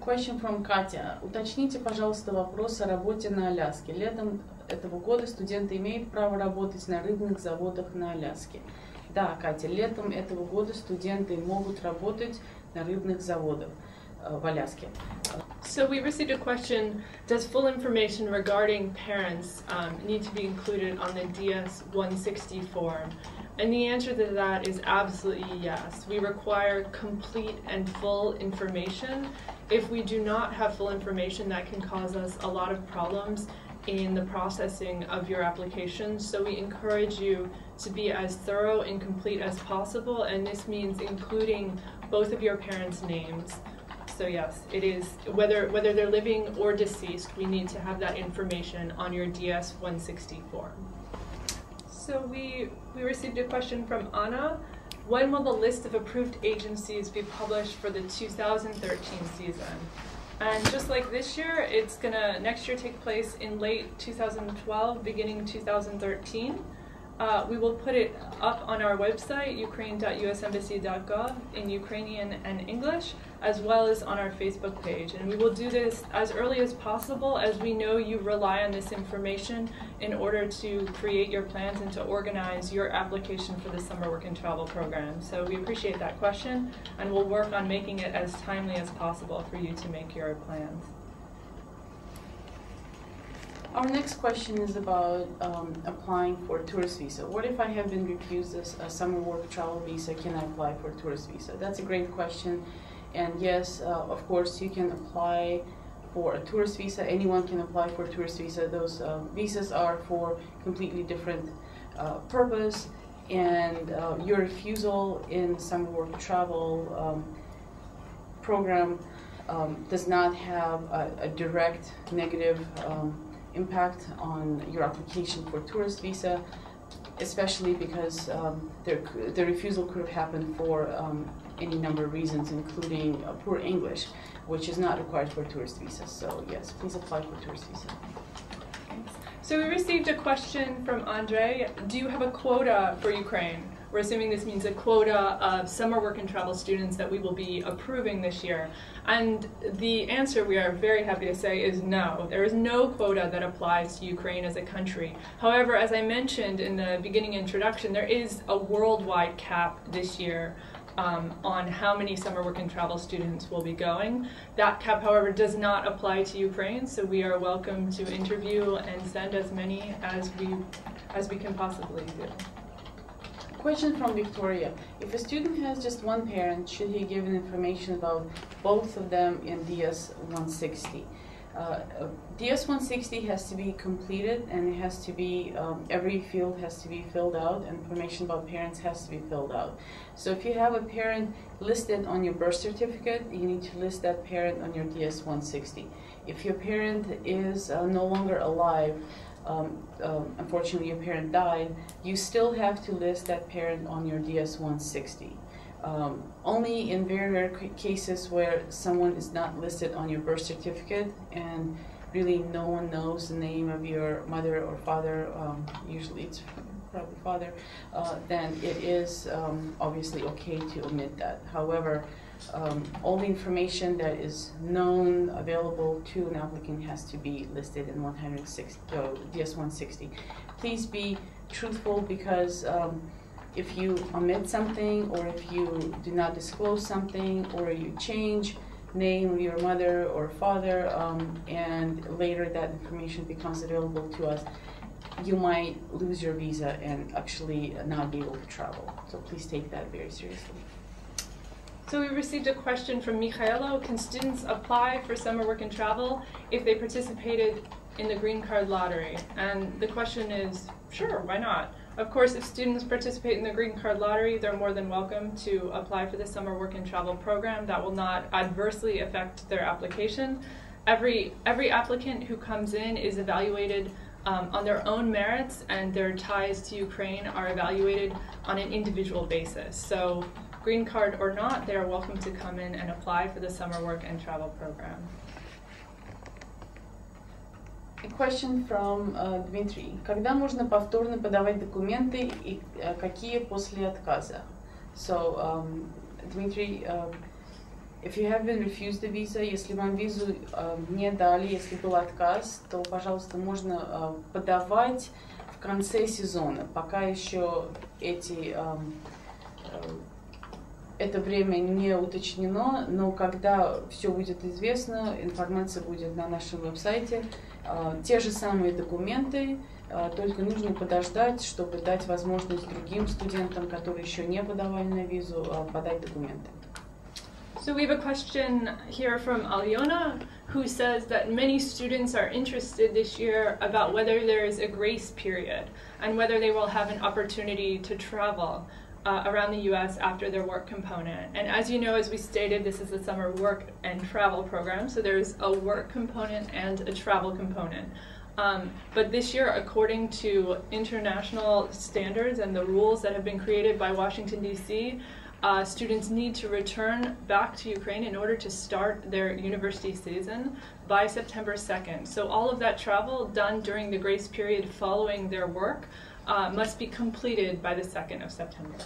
Question from Katya. Уточните, пожалуйста, вопрос о работе на Аляске. Летом этого года студенты имеют право работать на рыбных заводах на Аляске. Да, Катя, летом этого года студенты могут работать на рыбных заводах в Аляске. So we received a question, does full information regarding parents need to be included on the DS-160 form? And the answer to that is absolutely yes. We require complete and full information. If we do not have full information, that can cause us a lot of problems in the processing of your application. So we encourage you to be as thorough and complete as possible, and this means including both of your parents' names. So yes, it is, whether they're living or deceased, we need to have that information on your DS-160 form. So we received a question from Anna. When will the list of approved agencies be published for the 2013 season? And just like this year, it's gonna next year take place in late 2012, beginning 2013. We will put it up on our website, ukraine.usembassy.gov, in Ukrainian and English, as well as on our Facebook page. And we will do this as early as possible, as we know you rely on this information in order to create your plans and to organize your application for the Summer Work and Travel program. So we appreciate that question, and we'll work on making it as timely as possible for you to make your plans. Our next question is about applying for a tourist visa. What if I have been refused a summer work travel visa? Can I apply for a tourist visa? That's a great question. And yes, of course, you can apply for a tourist visa. Anyone can apply for a tourist visa. Those visas are for completely different purpose. And your refusal in summer work travel program does not have a direct negative impact on your application for tourist visa, especially because the refusal could have happened for any number of reasons, including poor English, which is not required for a tourist visa. So yes, please apply for a tourist visa. Thanks. So we received a question from Andre. Do you have a quota for Ukraine? We're assuming this means a quota of summer work and travel students that we will be approving this year. And the answer, we are very happy to say, is no. There is no quota that applies to Ukraine as a country. However, as I mentioned in the beginning introduction, there is a worldwide cap this year on how many summer work and travel students will be going. That cap, however, does not apply to Ukraine, so we are welcome to interview and send as many as we can possibly do. Question from Victoria. If a student has just one parent, should he give information about both of them in DS-160? DS-160 has to be completed, and it has to be, every field has to be filled out, and information about parents has to be filled out. So if you have a parent listed on your birth certificate, you need to list that parent on your DS-160. If your parent is no longer alive, unfortunately your parent died, you still have to list that parent on your DS-160. Only in very rare cases where someone is not listed on your birth certificate and really no one knows the name of your mother or father, usually it's probably father, then it is obviously okay to omit that. However, all the information that is known, available to an applicant has to be listed in DS-160. Please be truthful, because if you omit something, or if you do not disclose something, or you change name of your mother or father, and later that information becomes available to us, you might lose your visa and actually not be able to travel. So please take that very seriously. So we received a question from Michaelo. Can students apply for summer work and travel if they participated in the green card lottery? And the question is, sure, why not? Of course, if students participate in the green card lottery, they're more than welcome to apply for the summer work and travel program. That will not adversely affect their application. Every applicant who comes in is evaluated on their own merits, and their ties to Ukraine are evaluated on an individual basis. So green card or not, they are welcome to come in and apply for the summer work and travel program. A question from Dmitry. Когда можно повторно подавать документы и какие после отказа? So, Dmitry, If you have been refused a visa, если вам визу не дали, если был отказ, то, пожалуйста, можно подавать в конце сезона, пока еще это время не уточнено, но когда все будет известно, информация будет на нашем веб-сайте. Те же самые документы, только нужно подождать, чтобы дать возможность другим студентам, которые еще не подавали на визу, подать документы. So we have a question here from Aliona, who says that many students are interested this year about whether there is a grace period and whether they will have an opportunity to travel around the U.S. after their work component. And as you know, as we stated, this is a summer work and travel program, so there's a work component and a travel component. But this year, according to international standards and the rules that have been created by Washington, D.C., students need to return back to Ukraine in order to start their university season by September 2nd. So all of that travel done during the grace period following their work must be completed by the 2nd of September.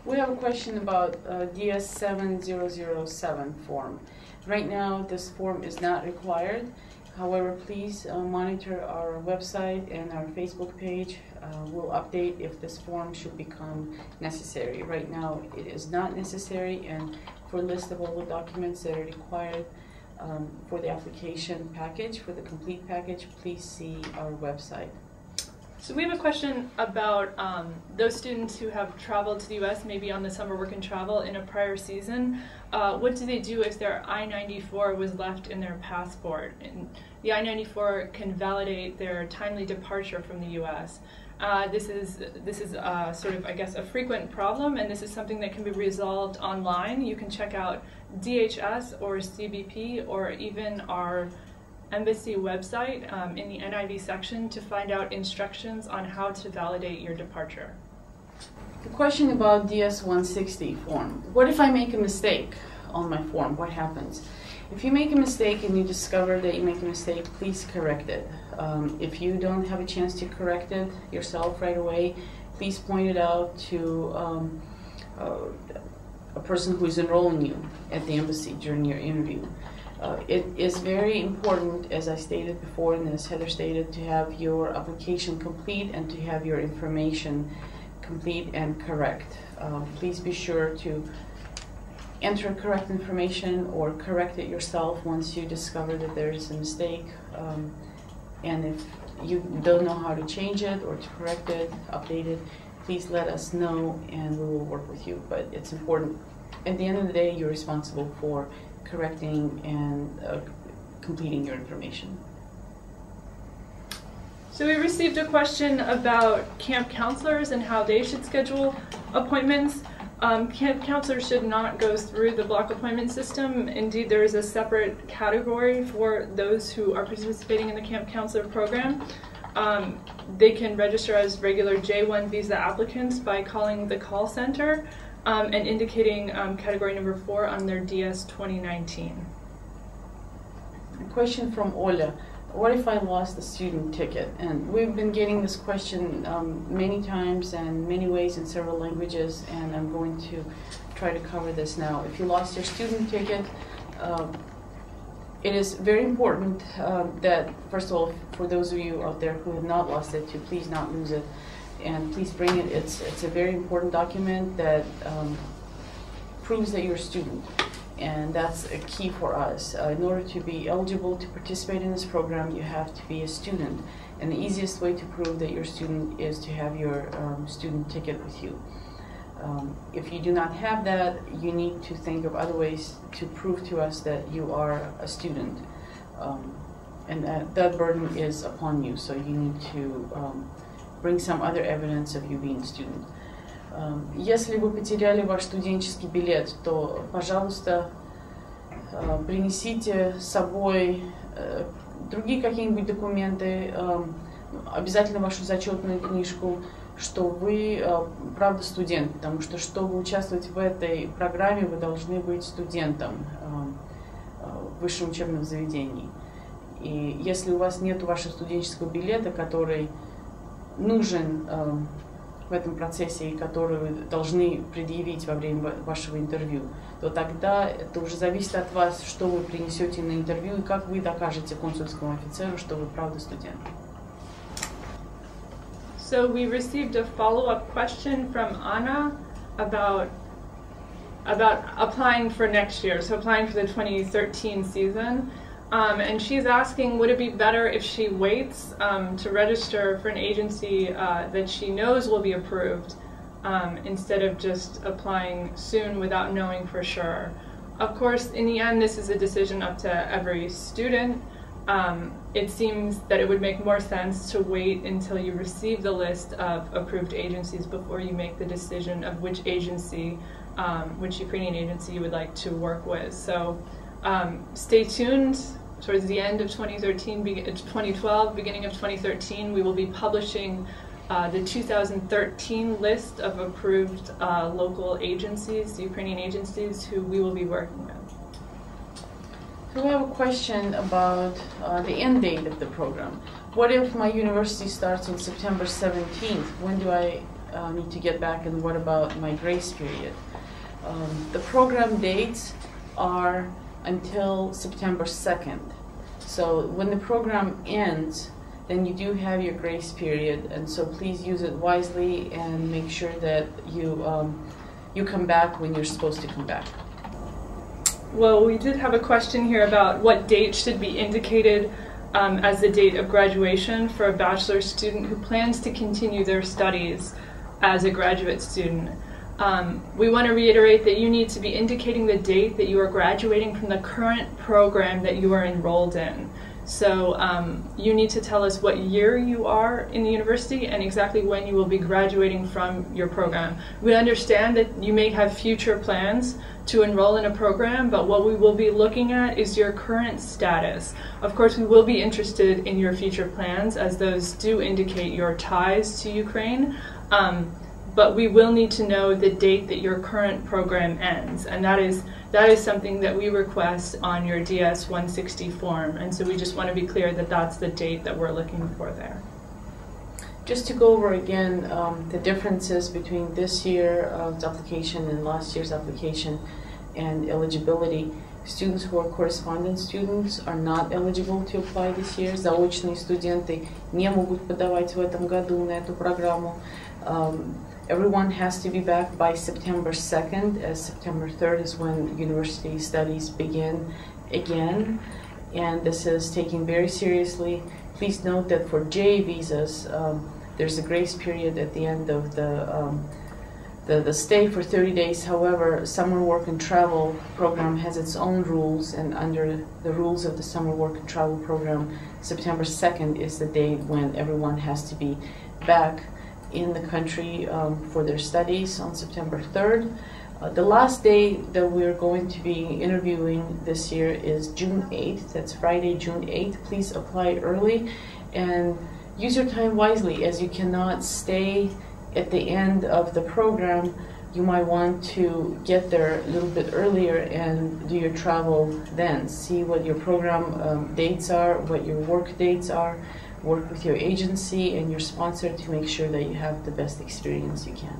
We have a question about DS7007 form. Right now, this form is not required. However, please monitor our website and our Facebook page. We'll update if this form should become necessary. Right now, it is not necessary, and for a list of all the documents that are required for the application package, for the complete package, please see our website. So we have a question about those students who have traveled to the U.S. maybe on the summer work and travel in a prior season. What do they do if their I-94 was left in their passport? And the I-94 can validate their timely departure from the U.S. This is sort of, I guess, a frequent problem, and this is something that can be resolved online. You can check out DHS or CBP or even our embassy website in the NIV section to find out instructions on how to validate your departure. The question about DS-160 form. What if I make a mistake on my form? What happens? If you make a mistake and you discover that you make a mistake, please correct it. If you don't have a chance to correct it yourself right away, please point it out to a person who is enrolling you at the embassy during your interview. It is very important, as I stated before and as Heather stated, to have your application complete and to have your information complete and correct. Please be sure to enter correct information or correct it yourself once you discover that there is a mistake. And if you don't know how to change it or to correct it, update it, please let us know and we will work with you. But it's important. At the end of the day, you're responsible for correcting and completing your information. So we received a question about camp counselors and how they should schedule appointments. Camp counselors should not go through the block appointment system. Indeed, there is a separate category for those who are participating in the camp counselor program. They can register as regular J1 visa applicants by calling the call center and indicating category number 4 on their DS 2019. A question from Ola. What if I lost a student ticket? And we've been getting this question many times and many ways in several languages, and I'm going to try to cover this now. If you lost your student ticket, it is very important that, first of all, for those of you out there who have not lost it, to please not lose it. And please bring it. It's a very important document that proves that you're a student. And that's a key for us. In order to be eligible to participate in this program, you have to be a student. And the easiest way to prove that you're a student is to have your student ticket with you. If you do not have that, you need to think of other ways to prove to us that you are a student. And that burden is upon you, so you need to bring some other evidence of you being a student. Если вы потеряли ваш студенческий билет, то, пожалуйста, принесите с собой другие какие-нибудь документы, обязательно вашу зачетную книжку, что вы, правда, студент, потому что, чтобы участвовать в этой программе, вы должны быть студентом в высшем учебном заведении. И если у вас нет вашего студенческого билета, который нужен в этом процессе, которые вы должны предъявить во время вашего интервью, то тогда это уже зависит от вас, что вы принесете на интервью и как вы докажете консульскому офицеру, что вы правда студент. So we received a follow-up question from Anna about applying for next year, so applying for the 2013 season. And she's asking, would it be better if she waits to register for an agency that she knows will be approved instead of just applying soon without knowing for sure? Of course, in the end, this is a decision up to every student. It seems that it would make more sense to wait until you receive the list of approved agencies before you make the decision of which agency, which Ukrainian agency you would like to work with. So stay tuned. Towards the end of 2012, beginning of 2013, we will be publishing the 2013 list of approved local agencies, Ukrainian agencies, who we will be working with. So we have a question about the end date of the program. What if my university starts on September 17th? When do I need to get back, and what about my grace period? The program dates are until September 2nd. So when the program ends, then you do have your grace period, and so please use it wisely and make sure that you come back when you're supposed to come back. Well, we did have a question here about what date should be indicated as the date of graduation for a bachelor's student who plans to continue their studies as a graduate student. We want to reiterate that you need to be indicating the date that you are graduating from the current program that you are enrolled in. So you need to tell us what year you are in the university and exactly when you will be graduating from your program. We understand that you may have future plans to enroll in a program, but what we will be looking at is your current status. Of course, we will be interested in your future plans, as those do indicate your ties to Ukraine. But we will need to know the date that your current program ends, and that is something that we request on your DS 160 form, and so we just want to be clear that that's the date that we're looking for there. Just to go over again the differences between this year's application and last year's application and eligibility. Students who are correspondence students are not eligible to apply this year. Заочные студенты не могут подавать в этом году на эту программу. Everyone has to be back by September 2nd, as September 3rd is when university studies begin again, and this is taken very seriously. Please note that for J visas, there's a grace period at the end of the stay for 30 days. However, summer work and travel program has its own rules, and under the rules of the summer work and travel program, September 2nd is the date when everyone has to be back in the country for their studies on September 3rd. The last day that we're going to be interviewing this year is June 8th. That's Friday, June 8th. Please apply early and use your time wisely, as you cannot stay at the end of the program. You might want to get there a little bit earlier and do your travel then. See what your program dates are, what your work dates are. Work with your agency and your sponsor to make sure that you have the best experience you can.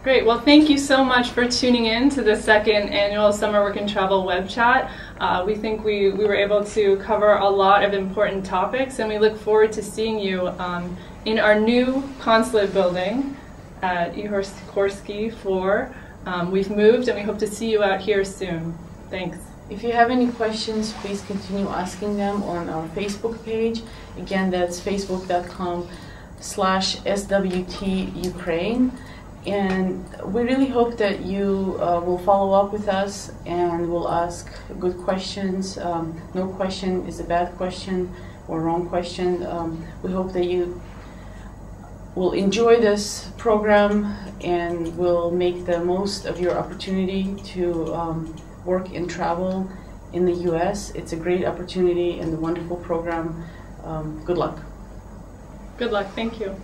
Great. Well, thank you so much for tuning in to the second annual Summer Work and Travel web chat. We think we were able to cover a lot of important topics, and we look forward to seeing you in our new consulate building at Ihorskorsky 4. We've moved, and we hope to see you out here soon. Thanks. If you have any questions, please continue asking them on our Facebook page. Again, that's facebook.com/SWT-Ukraine. And we really hope that you will follow up with us and will ask good questions. No question is a bad question or wrong question. We hope that you will enjoy this program and will make the most of your opportunity to work and travel in the U.S. It's a great opportunity and a wonderful program. Good luck. Good luck. Thank you.